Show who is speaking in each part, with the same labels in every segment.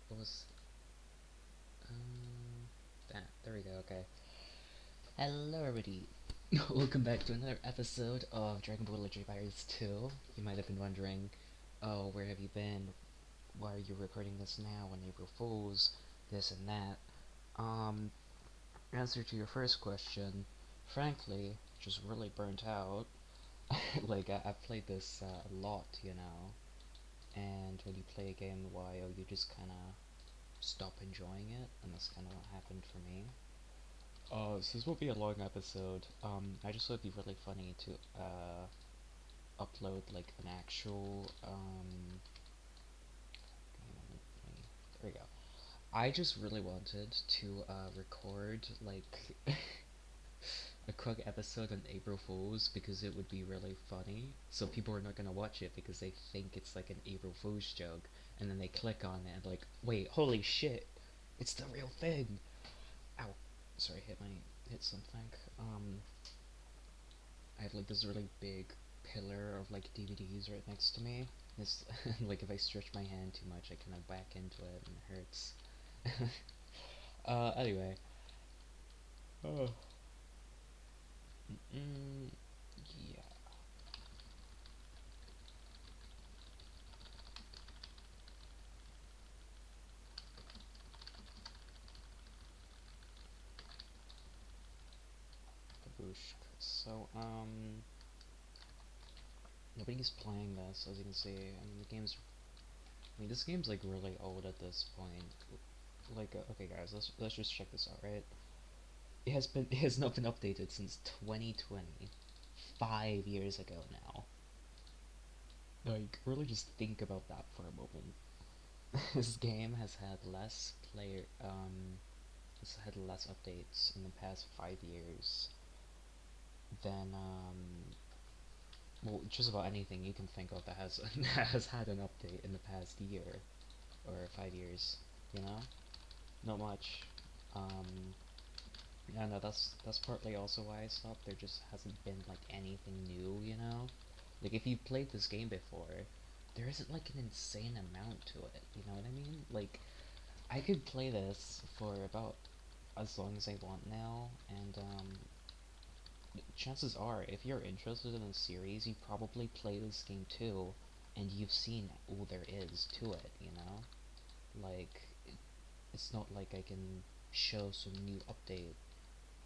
Speaker 1: What was... there we go, okay. Hello everybody! Welcome back to another episode of Dragon Ball Legend Virus 2. You might have been wondering, oh, where have you been? Why are you recording this now on April Fools? This and that. Answer to your first question, frankly, just really burnt out. I've played this a lot, you know, and when you play a game a while, you just kinda stop enjoying it, and that's kinda what happened for me. So this will be a long episode. I just thought it'd be really funny to upload like an actual there we go. I just really wanted to record like a quick episode on April Fools because it would be really funny. So people are not gonna watch it because they think it's like an April Fools joke, and then they click on it and like, wait, holy shit, it's the real thing. Ow, sorry, hit something. I have like this really big pillar of like DVDs right next to me. This like if I stretch my hand too much, I kind of back into it and it hurts. Anyway. Oh. Yeah. Babooshk. So, nobody's playing this, as you can see. I mean, this game's like really old at this point. Okay, guys, let's just check this out, right? It has not been updated since 2020, 5 years ago now. Like, really just think about that for a moment. This game has had less updates in the past 5 years than well, just about anything you can think of that has has had an update in the past year or 5 years. You know, not much. Um, yeah, no, that's partly also why I stopped. There just hasn't been like anything new. You know, like if you've played this game before, there isn't like an insane amount to it. You know what I mean? Like I could play this for about as long as I want now, and chances are, if you're interested in the series, you probably play this game too, and you've seen all there is to it, you know? Like, it's not like I can show some new update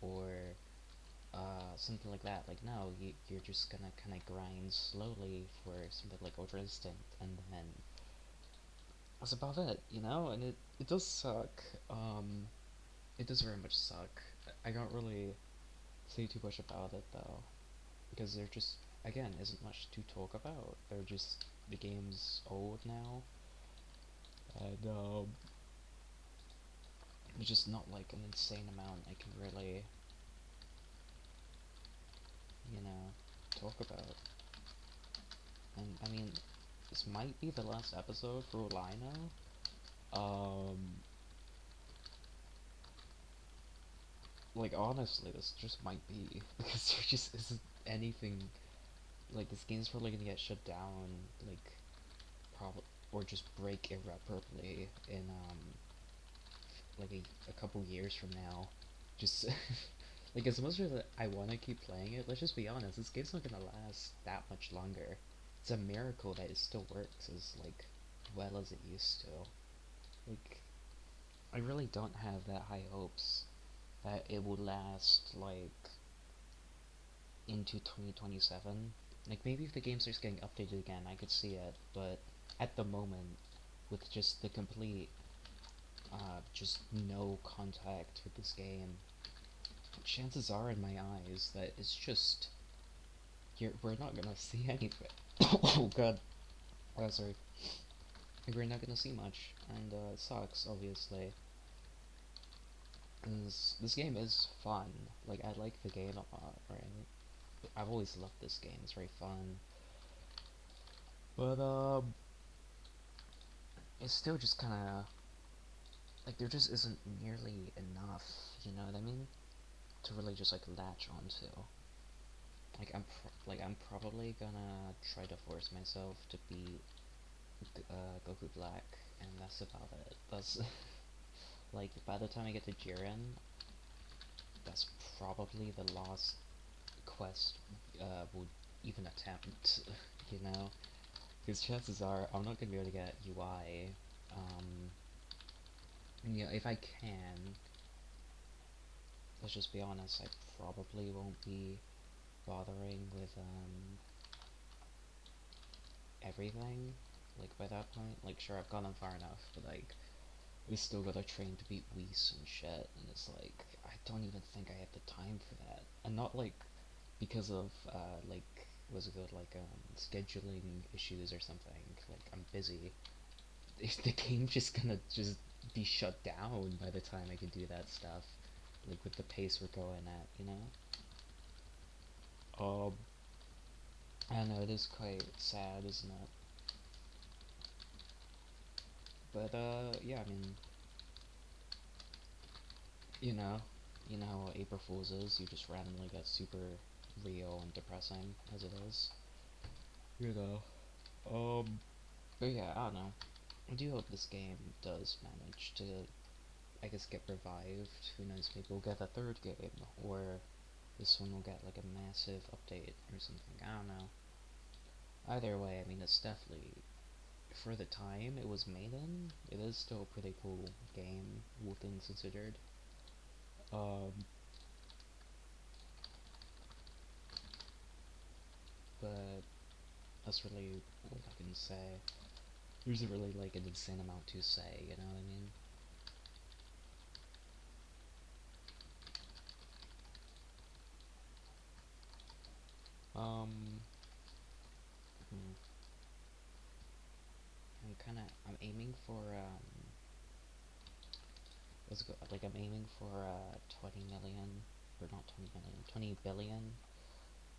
Speaker 1: or something like that. Like, no, you're just gonna kind of grind slowly for something like Ultra Instinct, and then that's about it, you know? And it does suck. It does very much suck. I don't really say too much about it though, because there just again isn't much to talk about. They're just the game's old now, and there's just not like an insane amount I can really, you know, talk about. And I mean, this might be the last episode for all I know. Like honestly, this just might be because there just isn't anything. Like this game's probably gonna get shut down, like probably or just break irreparably in like a couple years from now. Just like as much as I want to keep playing it, let's just be honest, this game's not gonna last that much longer. It's a miracle that it still works as like well as it used to. Like I really don't have that high hopes that it will last like into 2027. Like maybe if the game starts getting updated again, I could see it, but at the moment, with just the complete just no contact with this game, chances are in my eyes that it's just we're not gonna see anything. Oh god, sorry. We're not gonna see much, and it sucks obviously. This game is fun. Like I like the game a lot, right? I've always loved this game. It's very fun, but it's still just kind of like there just isn't nearly enough. You know what I mean? To really just like latch onto. Like I'm probably gonna try to force myself to beat Goku Black and that's about it. That's like by the time I get to Jiren, that's probably the last quest would even attempt, you know? Because chances are I'm not gonna be able to get UI. Um, if I can, let's just be honest, I probably won't be bothering with everything. Like by that point, like sure I've gone far enough, but like we still gotta train to beat Whis and shit, and it's like I don't even think I have the time for that, and not like because of like what's it called like scheduling issues or something. Like I'm busy. The game's just gonna just be shut down by the time I can do that stuff. Like with the pace we're going at, you know. I don't know. It is quite sad, isn't it? But yeah. I mean, you know, you know how April Fools is. You just randomly get super real and depressing as it is. You know. But yeah, I don't know. I do hope this game does manage to, I guess, get revived. Who knows? Maybe we'll get a third game, or this one will get like a massive update or something. I don't know. Either way, I mean, it's definitely for the time it was made in. It is still a pretty cool game, all things considered. Um, but that's really all I can say. There's really like an insane amount to say. You know what I mean? Um, hmm, I'm aiming for what's it called? Like I'm aiming for 20 million, or not 20 million, 20 billion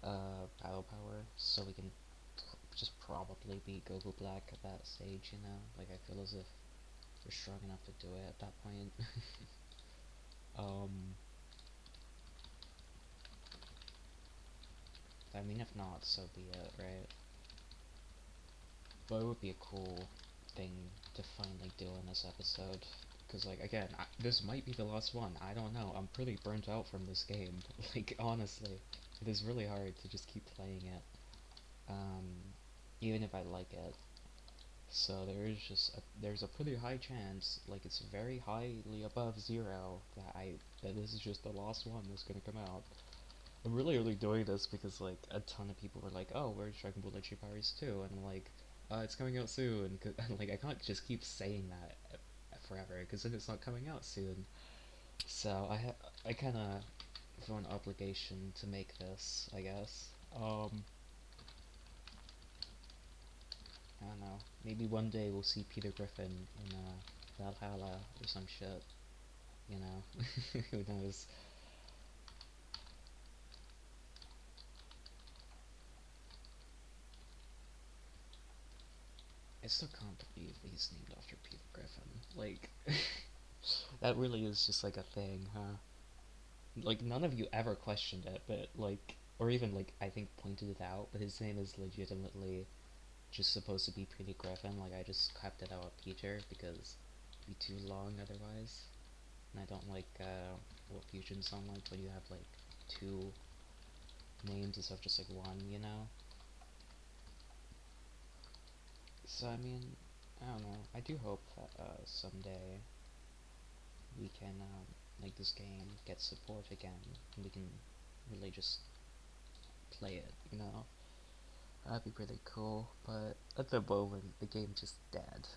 Speaker 1: battle power, so we can just probably beat Goku Black at that stage, you know? Like I feel as if we're strong enough to do it at that point. um, I mean, if not, so be it, right? But it would be a cool thing to finally do in this episode. Because, like, again, this might be the last one. I don't know. I'm pretty burnt out from this game. Like, honestly. It is really hard to just keep playing it. Um, even if I like it. So there's a pretty high chance, like it's very highly above zero, that this is just the last one that's gonna come out. I'm really only doing this because like a ton of people were like, "Oh, where's Dragon Ball Legend Pirates 2?" And I'm like, "It's coming out soon." And like I can't just keep saying that forever because then it's not coming out soon. So I kind of feel an obligation to make this, I guess. I don't know. Maybe one day we'll see Peter Griffin in Valhalla or some shit. You know, who knows? I still can't believe he's named after Peter Griffin. Like, that really is just like a thing, huh? Like, none of you ever questioned it, but like, or even like, I think pointed it out, but his name is legitimately just supposed to be Peter Griffin. Like, I just kept it out Peter because it'd be too long otherwise. And I don't like, what fusions sound like when you have like two names instead of just like one, you know? So, I mean, I don't know. I do hope that, someday we can like this game get support again and we can really just play it, you know. That'd be pretty cool, but at the moment the game's just dead.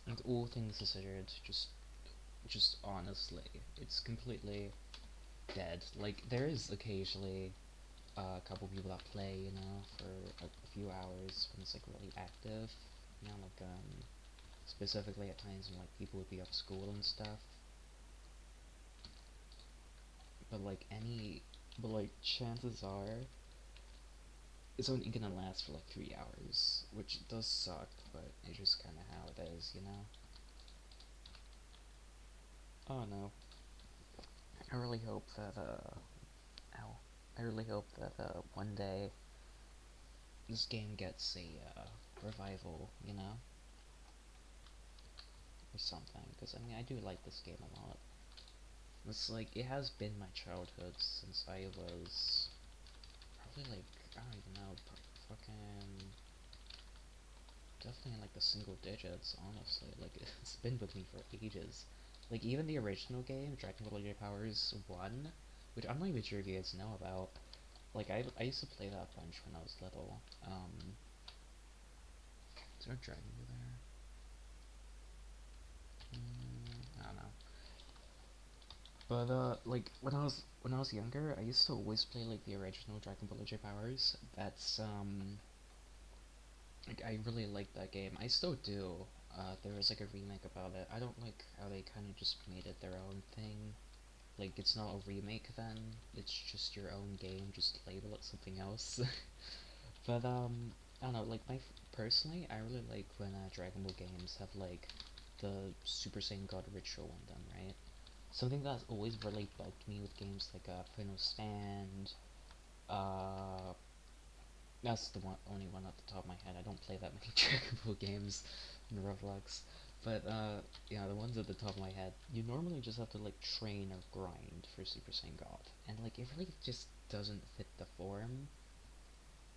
Speaker 1: And all things considered, just honestly, it's completely dead. Like there is occasionally a couple people that play, you know, for a few hours when it's like really active, you know, like specifically at times when like people would be off school and stuff. But like chances are it's only gonna last for like 3 hours, which does suck, but it's just kind of how it is, you know. Oh no, I really hope that ow, I really hope that one day this game gets a revival, you know. or something, because I mean I do like this game a lot. It's like it has been my childhood since I was probably like I don't even know, fucking definitely in like the single digits. Honestly, like it's been with me for ages. Like even the original game, Dragon Ball J Powers 1, which I'm not even sure if you guys know about. Like I used to play that a bunch when I was little. Is there a dragon over there? I don't know. But like when I was younger, I used to always play like the original Dragon Ball J Powers. That's like I really like that game. I still do. There was like a remake about it. I don't like how they kind of just made it their own thing. Like it's not a remake then. It's just your own game. Just label it something else. But I don't know. Like personally, I really like when Dragon Ball games have like the Super Saiyan God ritual in them, right? Something that's always really bugged me with games like Final Stand. Uh, that's the only one off the top of my head. I don't play that many Dragon Ball games in Roblox, but yeah, the ones at the top of my head. You normally just have to like train or grind for Super Saiyan God, and like it really just doesn't fit the form.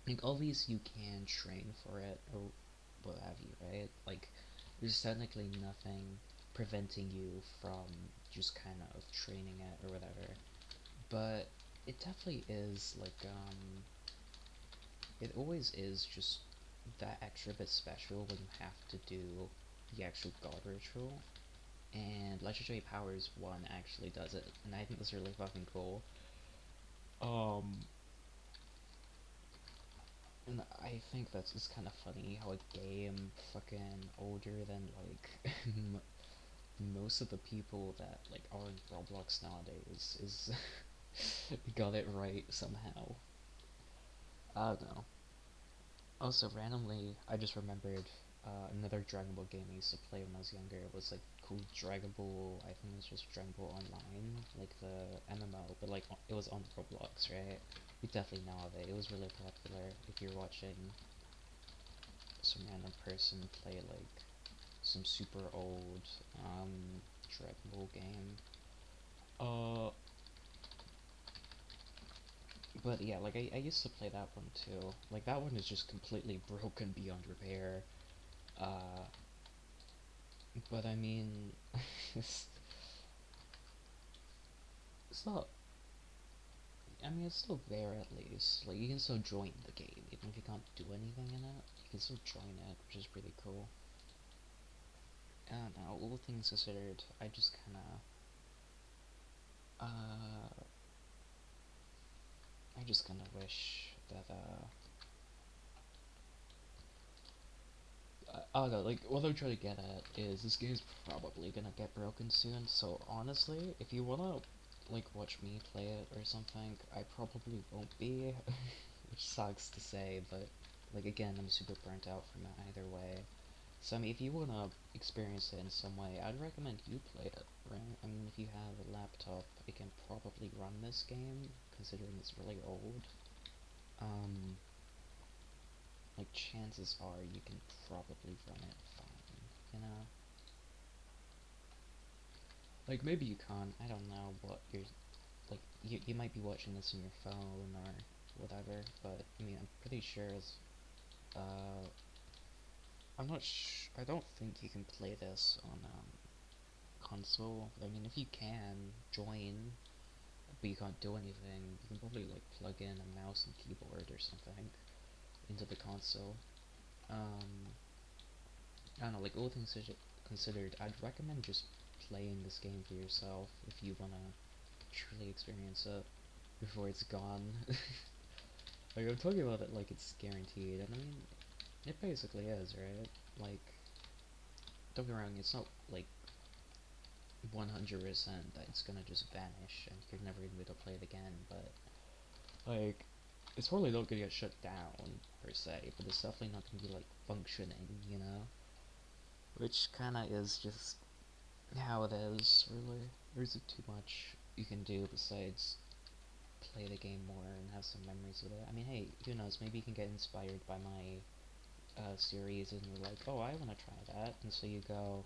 Speaker 1: Like obviously you can train for it or what have you, right? Like there's technically nothing preventing you from just kind of training it or whatever. But it definitely is like it always is just that extra bit special when you have to do the actual god ritual. And Legendary Powers 1 actually does it, and I think that's really fucking cool. Um, and I think that's it's kind of funny how a game fucking older than like most of the people that like are in Roblox nowadays is got it right somehow. I don't know. Also, randomly, I just remembered another Dragon Ball game I used to play when I was younger. It was like called Dragon Ball. I think it was just Dragon Ball Online, like the MMO, but like it was on Roblox, right? You definitely know of it. It was really popular. If you're watching some random person play like some super old Dragon Ball game. Uh, but yeah, like I used to play that one too. Like that one is just completely broken beyond repair. Uh, but I mean, it's, it's not. I mean, it's still there at least. Like you can still join the game even if you can't do anything in it. You can still join it, which is pretty cool. I don't know. All things considered, I just kind of I just kind of wish that I don't know, like, what I'm trying to get at is this game's probably gonna get broken soon, so honestly, if you wanna, like, watch me play it or something, I probably won't be, which sucks to say, but, like, again, I'm super burnt out from it either way. So, I mean, if you wanna experience it in some way, I'd recommend you play it, right? I mean, if you have a laptop, it can probably run this game, considering it's really old. Um, like, chances are you can probably run it fine, you know? Like maybe you can't. I don't know what you're like. You might be watching this on your phone or whatever. But I mean, I'm pretty sure it's. Uh, I'm not. I don't think you can play this on console. I mean, if you can join, but you can't do anything, you can probably like plug in a mouse and keyboard or something into the console. Um, I don't know. Like all things considered, I'd recommend just playing this game for yourself if you wanna truly experience it before it's gone. Like, I'm talking about it like it's guaranteed, and I mean, it basically is, right? Like, don't get me wrong, it's not like 100% that it's gonna just vanish and you're never gonna be able to play it again, but, like, it's probably not gonna get shut down, per se, but it's definitely not gonna be, like, functioning, you know? Which kinda is just how it is, really. There isn't too much you can do besides play the game more and have some memories with it. I mean, hey, who knows, maybe you can get inspired by my series and you're like, oh, I want to try that, and so you go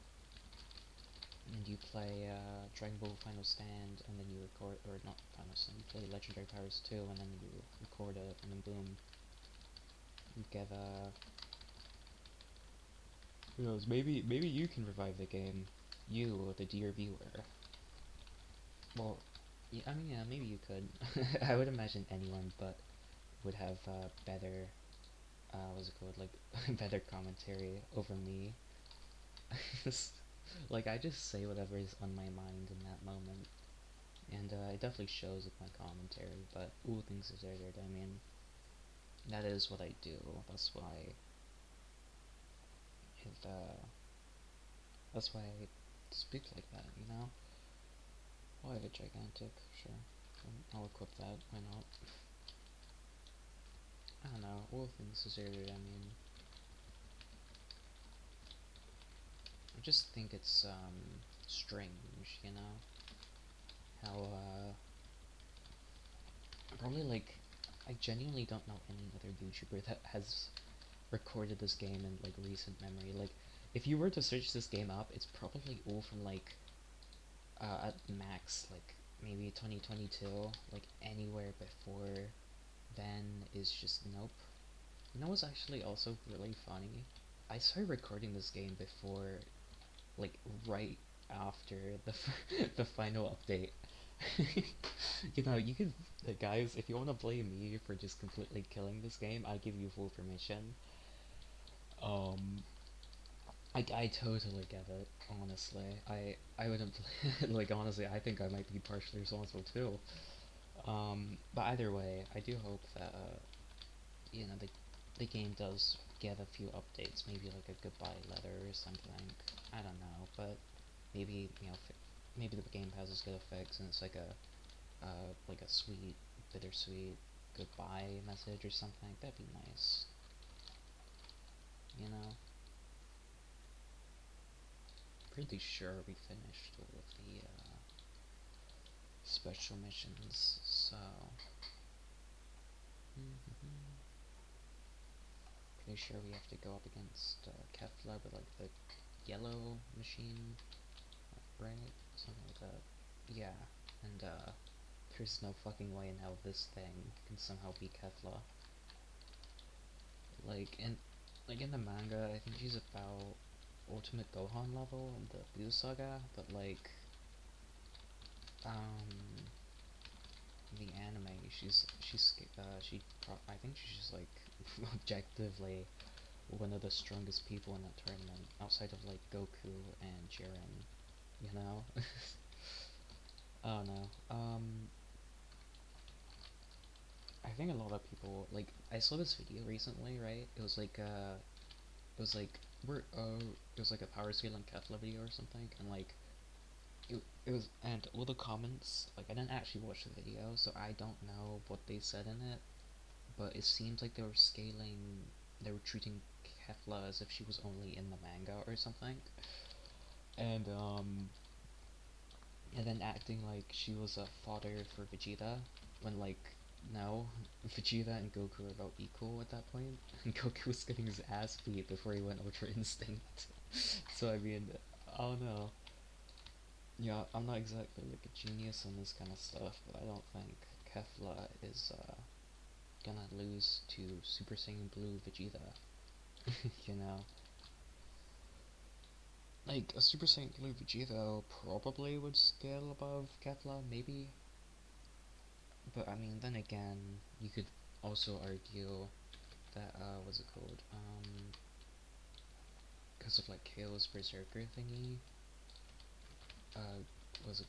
Speaker 1: play Dragon Ball Final Stand, and then you record, or not Final Stand, you play Legendary Powers 2, and then you record it, and then boom, you get who knows, maybe you can revive the game, you, the dear viewer. Well, yeah, I mean, yeah, maybe you could. I would imagine anyone but would have better, what's it called, like, better commentary over me. Like, I just say whatever is on my mind in that moment, and it definitely shows with my commentary, but all things considered, I mean, that is what I do. That's why it, that's why I speak like that, you know? Why a gigantic? Sure. I'll equip that, why not? I don't know, all things considered, I mean, I just think it's, strange, you know? How, probably, like, I genuinely don't know any other YouTuber that has recorded this game in, like, recent memory. Like, if you were to search this game up, it's probably all from, like, at max, like, maybe 2022. Like, anywhere before then is just nope. You know what's actually also really funny? I started recording this game before, like, right after the final update. You know, you could, guys, if you want to blame me for just completely killing this game, I give you full permission. Um, I totally get it, honestly. I wouldn't, like, honestly, I think I might be partially responsible too. But either way, I do hope that, you know, the game does get a few updates, maybe like a goodbye letter or something. I don't know, but maybe, you know, maybe the Game Pass is gonna fix and it's like a sweet, bittersweet goodbye message or something. That'd be nice, you know? Pretty sure we finished all of the, special missions, so... Pretty sure we have to go up against, Kefla with, like, the yellow machine, right? Something like that. Yeah, and, there's no fucking way in hell this thing can somehow beat Kefla. Like in the manga, I think she's about Ultimate Gohan level in the Blue Saga, but like um the anime, I think she's just like objectively one of the strongest people in that tournament outside of like Goku and Jiren, you know? I don't know. I think a lot of people like I saw this video recently, right? It was like it was like a power scale and Kefla video or something, and like it was, and all the comments, like I didn't actually watch the video, so I don't know what they said in it, but it seems like they were treating Kefla as if she was only in the manga or something, and and then acting like she was a fodder for Vegeta, when like no, Vegeta and Goku were about equal at that point, and Goku was getting his ass beat before he went Ultra Instinct. So I mean, I don't know. Yeah, I'm not exactly like a genius on this kind of stuff, but I don't think Kefla is gonna lose to Super Saiyan Blue Vegeta. You know, like a Super Saiyan Blue Vegeta probably would scale above Kefla, maybe. But I mean, then again, you could also argue that what's it called? Because of like Kale's Berserker thingy. Was it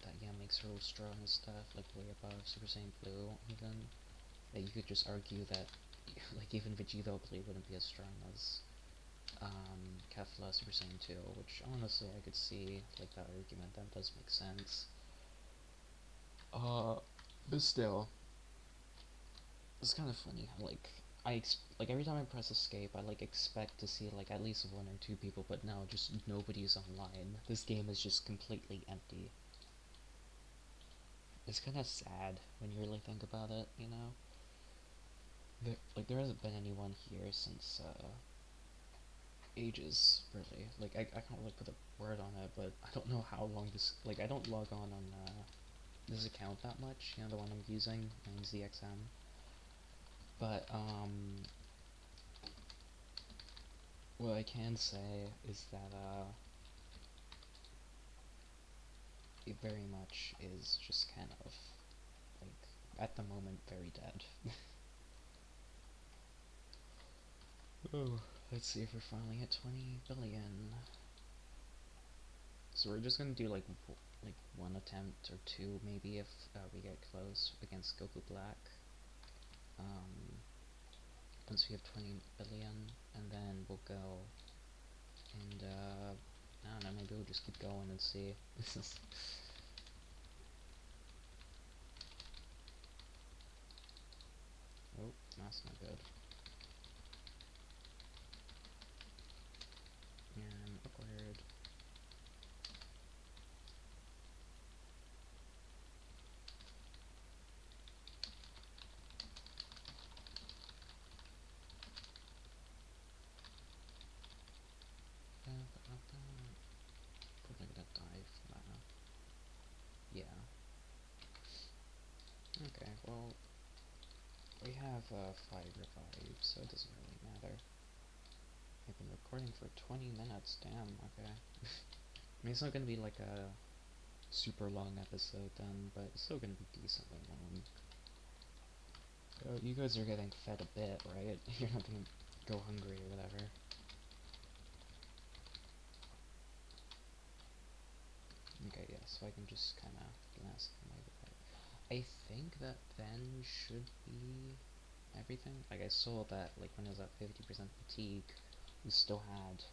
Speaker 1: that yeah makes her real strong and stuff, like way above Super Saiyan Blue even. That you could just argue that like even Vegeta Blue wouldn't be as strong as Kefla Super Saiyan 2, which honestly I could see like that argument, that does make sense. Uh, but still, it's kind of funny how like like every time I press escape, I like expect to see like at least one or two people, but no, just nobody's online. This game is just completely empty. It's kind of sad when you really think about it, you know. There hasn't been anyone here since ages, really. Like, I can't really put a word on it, but I don't know how long this, like, I don't log on this account that much, you know, the one I'm using, ZXM. But, what I can say is that, it very much is just kind of, like, at the moment, very dead. Oh, let's see if we're finally at 20 billion. So we're just gonna do like one attempt or two maybe if we get close against Goku Black. Um, once we have 20 billion, and then we'll go and I don't know, maybe we'll just keep going and see. This is oh, that's not good. And upward. Probably gonna die from that. Yeah. Okay, well, we have 5 revives, so it doesn't really matter. I've been recording for 20 minutes, damn, okay. I mean, it's not gonna be like a super long episode then, but it's still gonna be decently long. You guys are getting fed a bit, right? You're not gonna go hungry or whatever. Okay, yeah, so I can just kinda blast my way. I think that then should be everything. Like, I saw that, like, when I was at 50% fatigue, we still had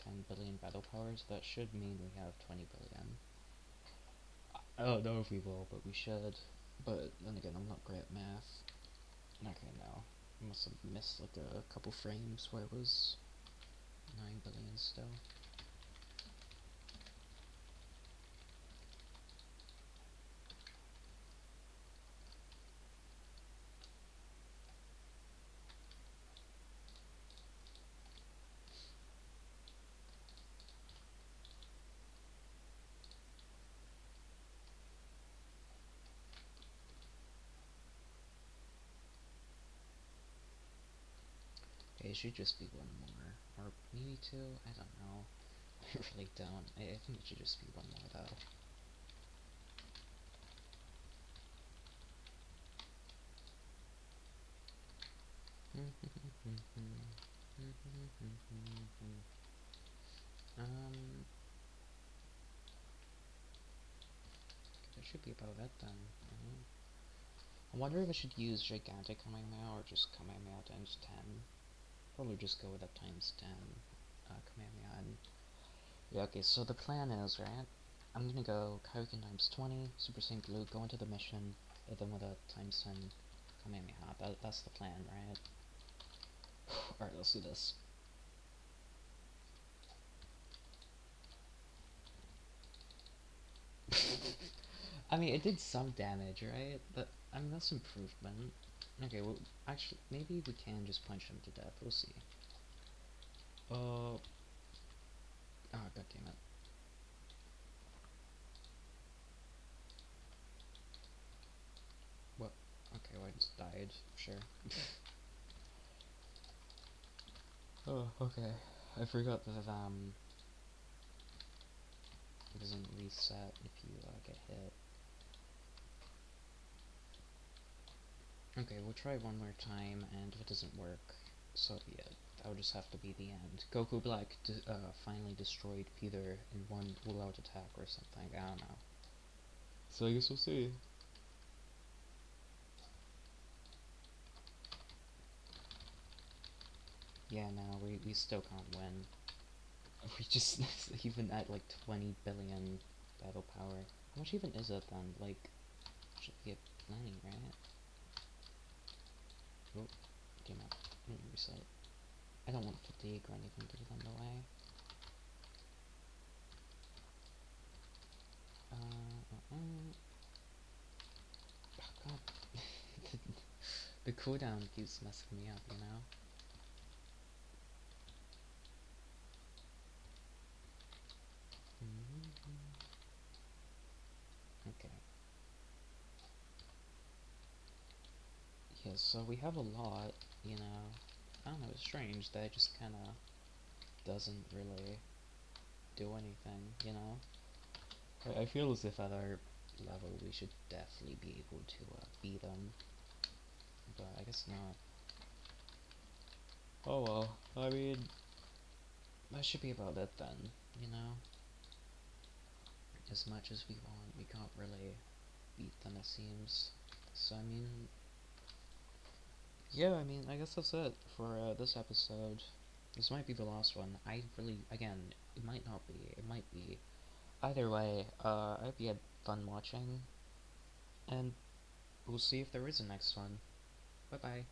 Speaker 1: 10 billion battle power, so that should mean we have 20 billion. I don't know if we will, but we should. But then again, I'm not great at math. Okay, no. I must have missed like a couple frames where it was 9 billion still. Okay, it should just be one more. Or maybe two? I don't know. I really don't. I think it should just be one more though. That should be about it then. I wonder if I should use Gigantic Kamehameha or just Kamehameha times 10. Probably just go with that times 10 Kamehameha. And yeah, okay, so the plan is, right? I'm gonna go Kaioken times 20, Super Saiyan Blue, go into the mission, hit them with a times 10 Kamehameha. That's the plan, right? Alright, let's do this. I mean, it did some damage, right? But, I mean, that's improvement. Okay, well, actually, maybe we can just punch him to death. We'll see. Oh, god damn it. What? Okay, well, I just died. Sure. Oh, okay. I forgot that, it doesn't reset if you, get hit. Okay, we'll try one more time, and if it doesn't work, so be it. That would just have to be the end. Goku Black finally destroyed Peter in one all-out attack or something, I don't know. So I guess we'll see. Yeah, no, we still can't win. We just, even at like 20 billion battle power. How much even is it then? Like, should be at 90, right? Oh, damn it. Let me reset. I don't want fatigue or anything to get in the way. Oh god. The cooldown keeps messing me up, you know? so we have a lot, you know. I don't know, it's strange that it just kinda doesn't really do anything, you know? I feel as if at our level we should definitely be able to beat them, but I guess not. Oh well, I mean, that should be about it then, you know? As much as we want, we can't really beat them, it seems. So, I mean, yeah, I mean, I guess that's it for this episode. This might be the last one. I really, again, it might not be. It might be. Either way, I hope you had fun watching, and we'll see if there is a next one. Bye bye.